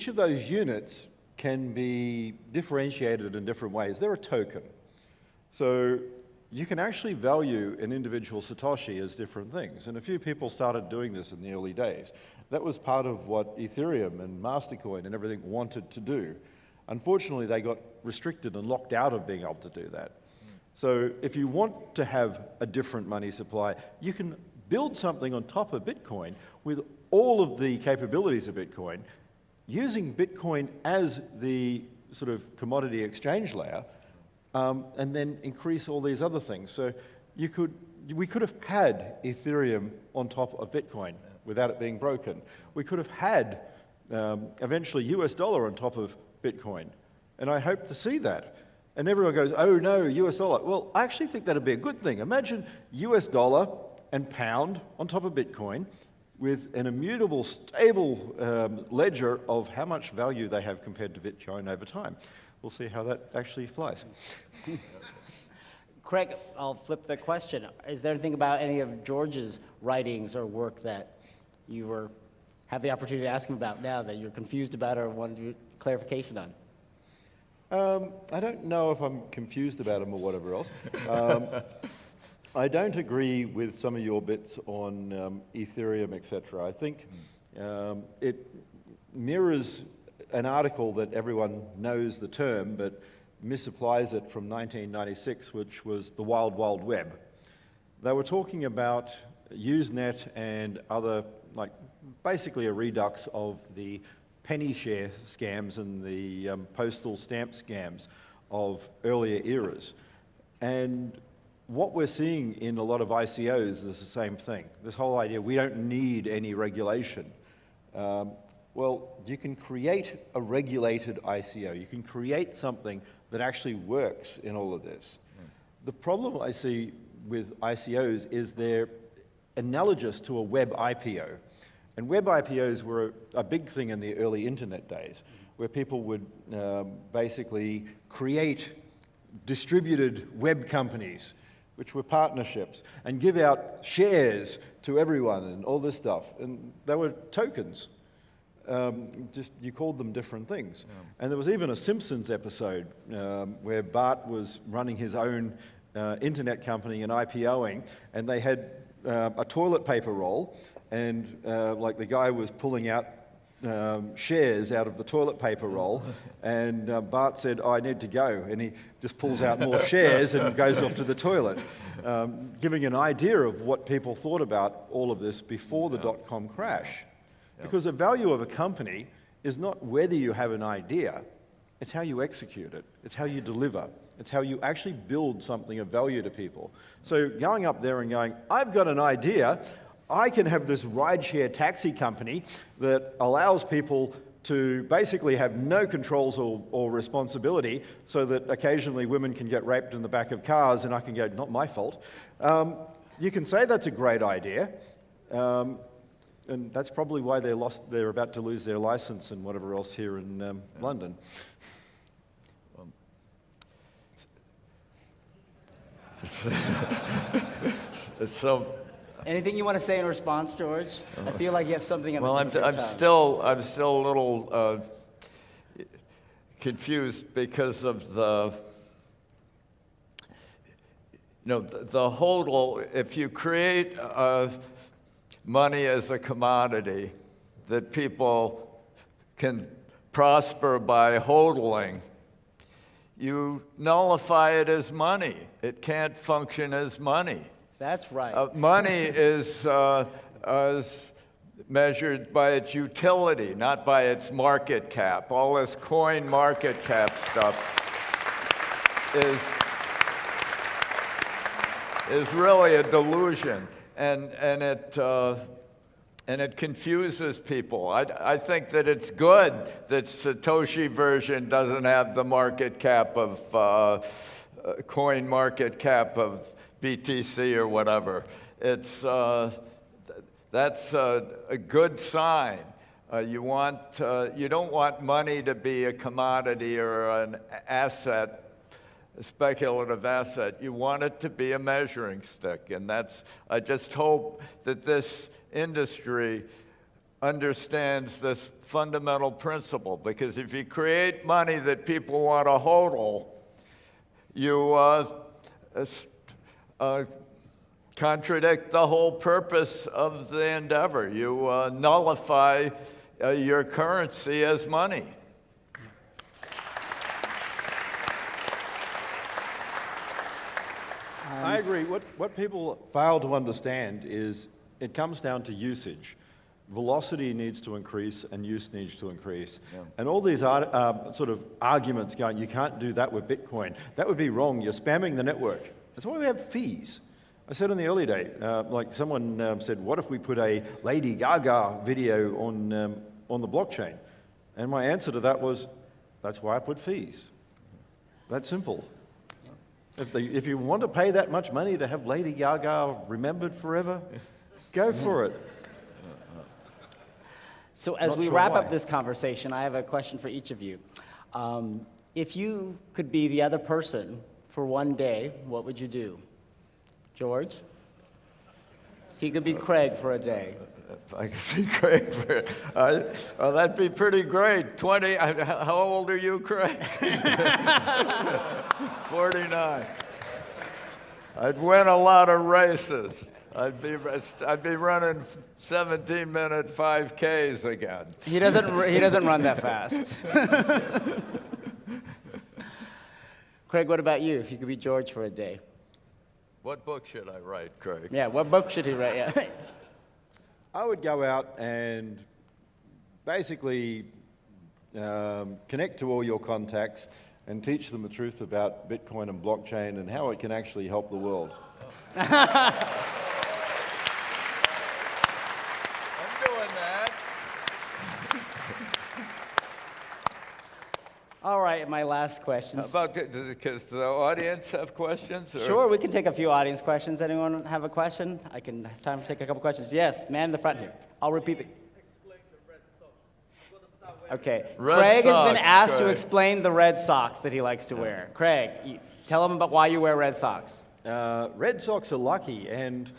each of those units can be differentiated in different ways. They're a token. So you can actually value an individual Satoshi as different things. And a few people started doing this in the early days. That was part of what Ethereum and Mastercoin and everything wanted to do. Unfortunately, they got restricted and locked out of being able to do that. So if you want to have a different money supply, you can build something on top of Bitcoin with all of the capabilities of Bitcoin, using Bitcoin as the sort of commodity exchange layer, and then increase all these other things. So we could have had Ethereum on top of Bitcoin without it being broken. We could have had eventually US dollar on top of Bitcoin. And I hope to see that. And everyone goes, oh no, US dollar. Well, I actually think that'd be a good thing. Imagine US dollar and pound on top of Bitcoin with an immutable, stable ledger of how much value they have compared to Bitcoin over time. We'll see how that actually flies. Craig, I'll flip the question. Is there anything about any of George's writings or work that you have the opportunity to ask him about now that you're confused about or wanted clarification on? I don't know if I'm confused about them or whatever else. I don't agree with some of your bits on Ethereum, etc. I think it mirrors an article that everyone knows the term, but misapplies it from 1996, which was the Wild Wild Web. They were talking about Usenet and other, like basically a redux of the penny share scams and the postal stamp scams of earlier eras. And what we're seeing in a lot of ICOs is the same thing. This whole idea, we don't need any regulation. Well, you can create a regulated ICO. You can create something that actually works in all of this. The problem I see with ICOs is they're analogous to a web IPO. And web IPOs were a big thing in the early internet days, where people would basically create distributed web companies, which were partnerships, and give out shares to everyone and all this stuff. And they were tokens. Just you called them different things. Yeah. And there was even a Simpsons episode where Bart was running his own internet company and IPOing, and they had a toilet paper roll, and like the guy was pulling out shares out of the toilet paper roll, and Bart said, oh, I need to go, and he just pulls out more shares and goes off to the toilet, giving an idea of what people thought about all of this before the dot-com crash. Because the value of a company is not whether you have an idea, it's how you execute it, it's how you deliver, it's how you actually build something of value to people. So going up there and going, I've got an idea, I can have this rideshare taxi company that allows people to basically have no controls or responsibility, so that occasionally women can get raped in the back of cars and I can go, not my fault. You can say that's a great idea. And that's probably why they're about to lose their license and whatever else here in London. So, anything you want to say in response, George? I feel like you have something. Well, I'm still a little confused because of the hodl. If you create money as a commodity that people can prosper by hodling, you nullify it as money. It can't function as money. That's right. Money is measured by its utility, not by its market cap. All this coin market cap stuff is really a delusion. And it confuses people. I think that it's good that Satoshi version doesn't have the market cap of coin market cap of BTC or whatever. That's a good sign. You don't want money to be a commodity or an asset, a speculative asset. You want it to be a measuring stick, and I just hope that this industry understands this fundamental principle, because if you create money that people want to hodl, you contradict the whole purpose of the endeavor. You nullify your currency as money. I agree. What people fail to understand is it comes down to usage. Velocity needs to increase and use needs to increase. Yeah. And all these sort of arguments going, you can't do that with Bitcoin. That would be wrong. You're spamming the network. That's why we have fees. I said in the early day, like someone said, what if we put a Lady Gaga video on the blockchain? And my answer to that was, that's why I put fees. That's simple. If you want to pay that much money to have Lady Gaga remembered forever, go for it. So as we wrap up this conversation, I have a question for each of you. If you could be the other person for one day, what would you do? George? If you could be Craig for a day. If I could be Craig for it, well, that'd be pretty great. 20, how old are you, Craig? 49. I'd win a lot of races. I'd be running 17-minute 5Ks again. He doesn't run that fast. Craig, what about you? If you could be George for a day. What book should I write, Craig? Yeah, what book should he write? Yeah. I would go out and basically connect to all your contacts and teach them the truth about Bitcoin and blockchain and how it can actually help the world. I'm doing that. All right, my last question. Does the audience have questions? Or? Sure, we can take a few audience questions. Anyone have a question? I can have time to take a couple questions. Yes, man in the front here. I'll repeat it. Okay. Craig has been asked to explain the red socks that he likes to wear. Craig, tell him about why you wear red socks. Red socks are lucky, and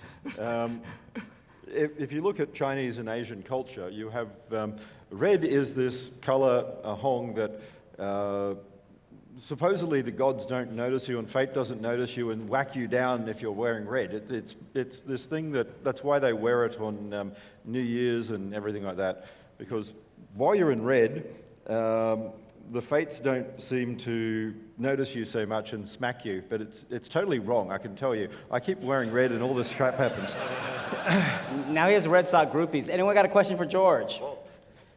if you look at Chinese and Asian culture, you have red is this color, hong, that supposedly the gods don't notice you and fate doesn't notice you and whack you down if you're wearing red. It's this thing that's why they wear it on New Year's and everything like that, because while you're in red, the fates don't seem to notice you so much and smack you, but it's totally wrong, I can tell you. I keep wearing red and all this crap happens. Now he has Red Sox groupies. Anyone got a question for George?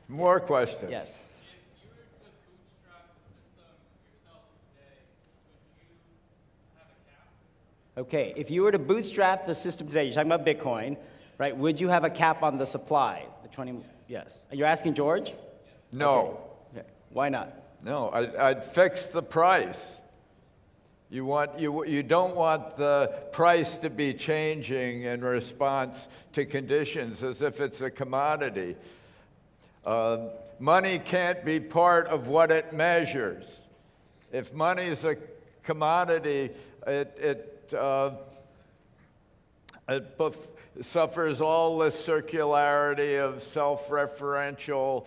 More questions. Yes. Okay, if you were to bootstrap the system today, you're talking about Bitcoin, right? Would you have a cap on the supply? The 20, yes. You're asking George? No. Okay. Why not? No, I'd fix the price. You don't want the price to be changing in response to conditions as if it's a commodity. Money can't be part of what it measures. If money is a commodity, it suffers all the circularity of self-referential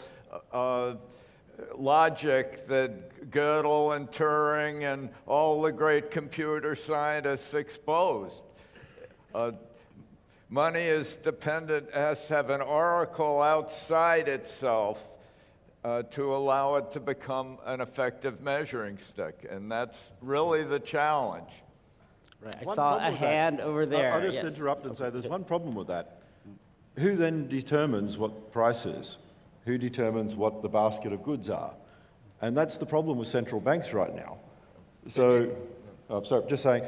logic that Gödel and Turing and all the great computer scientists exposed. Money is dependent, has to have an oracle outside itself to allow it to become an effective measuring stick, and that's really the challenge. Right. I saw a hand over there. I'll just interrupt and say there's one problem with that. Who then determines what price is? Who determines what the basket of goods are? And that's the problem with central banks right now. So, sorry, just saying,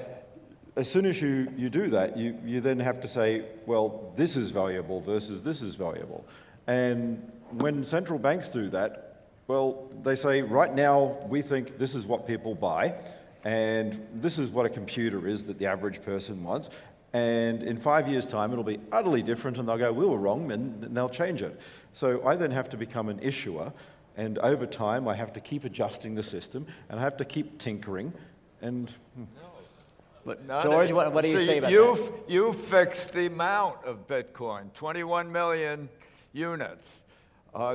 as soon as you do that, you then have to say, well, this is valuable versus this is valuable. And when central banks do that, well, they say, right now, we think this is what people buy, and this is what a computer is that the average person wants. And in 5 years' time, it'll be utterly different, and they'll go, we were wrong, and they'll change it. So I then have to become an issuer, and over time, I have to keep adjusting the system, and I have to keep tinkering, and... George, what do you say about that? You fixed the amount of Bitcoin, 21 million. units.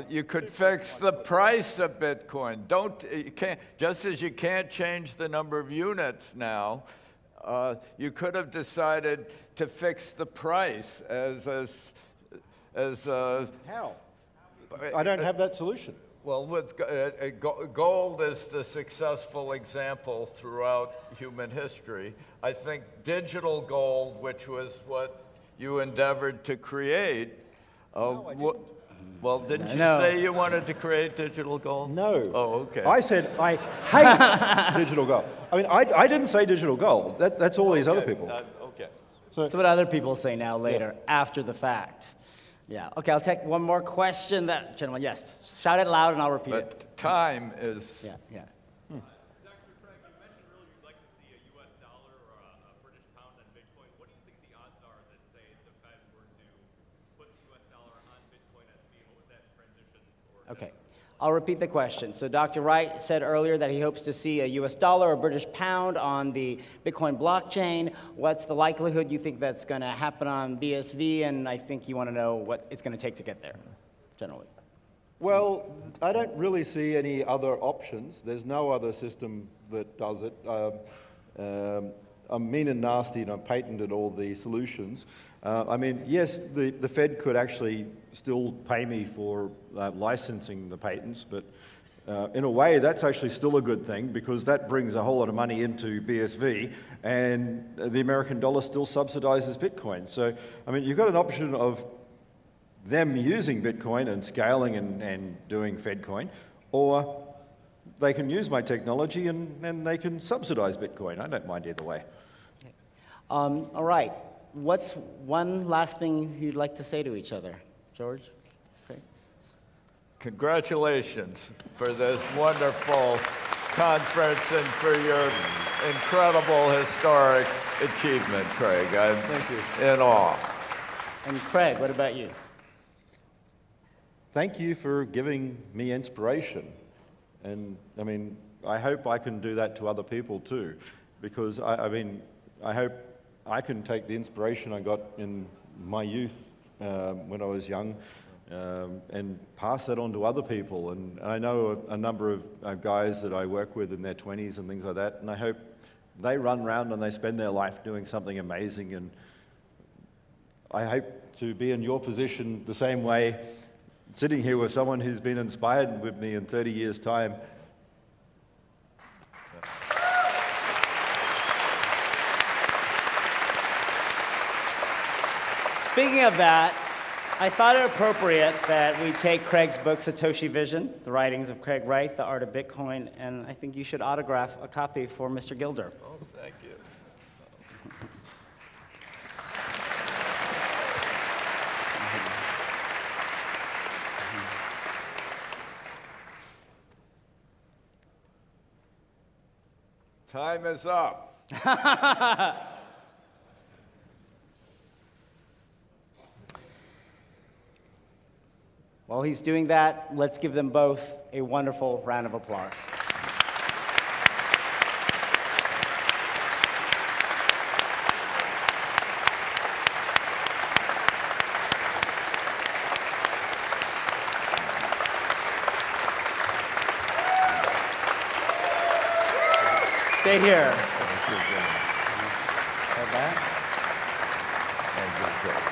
You could fix the price of Bitcoin. You can't, just as you can't change the number of units now, you could have decided to fix the price How? I don't have that solution. well, with gold is the successful example throughout human history. I think digital gold, which was what you endeavored to create, well, didn't you say you wanted to create digital gold? No. Oh, okay. I said I hate digital gold. I mean, I didn't say digital gold. That's all these other people. Okay. So what other people say now later, after the fact. Yeah, okay, I'll take one more question. That gentleman, yes. Shout it loud and I'll repeat it. But time is... Yeah. Dr. Craig, you mentioned earlier you'd like to see a U.S. dollar or a British pound on Bitcoin. What do you think the odds are that, say, the Fed were to put the U.S. dollar on Bitcoin SV? What would that transition or... Okay, I'll repeat the question. So Dr. Wright said earlier that he hopes to see a US dollar or British pound on the Bitcoin blockchain. What's the likelihood you think that's going to happen on BSV? And I think you want to know what it's going to take to get there, generally. Well, I don't really see any other options. There's no other system that does it. I'm mean and nasty and I've patented all the solutions. I mean, yes, the Fed could actually still pay me for licensing the patents, but in a way that's actually still a good thing because that brings a whole lot of money into BSV and the American dollar still subsidizes Bitcoin. So, I mean, you've got an option of them using Bitcoin and scaling and doing FedCoin, or they can use my technology and they can subsidize Bitcoin. I don't mind either way. Okay. All right. What's one last thing you'd like to say to each other? George? Okay. Congratulations for this wonderful conference and for your incredible historic achievement, Craig. Thank you. In awe. And Craig, what about you? Thank you for giving me inspiration. And I mean, I hope I can do that to other people too, because I mean, I hope I can take the inspiration I got in my youth when I was young and pass that on to other people. And I know a number of guys that I work with in their 20s and things like that, and I hope they run around and they spend their life doing something amazing. And I hope to be in your position the same way, sitting here with someone who's been inspired with me in 30 years' time. Speaking of that, I thought it appropriate that we take Craig's book, Satoshi Vision, the writings of Craig Wright, The Art of Bitcoin, and I think you should autograph a copy for Mr. Gilder. Oh, thank you. Time is up. While he's doing that, let's give them both a wonderful round of applause. Stay here. Thank you. Hold that. Thank you.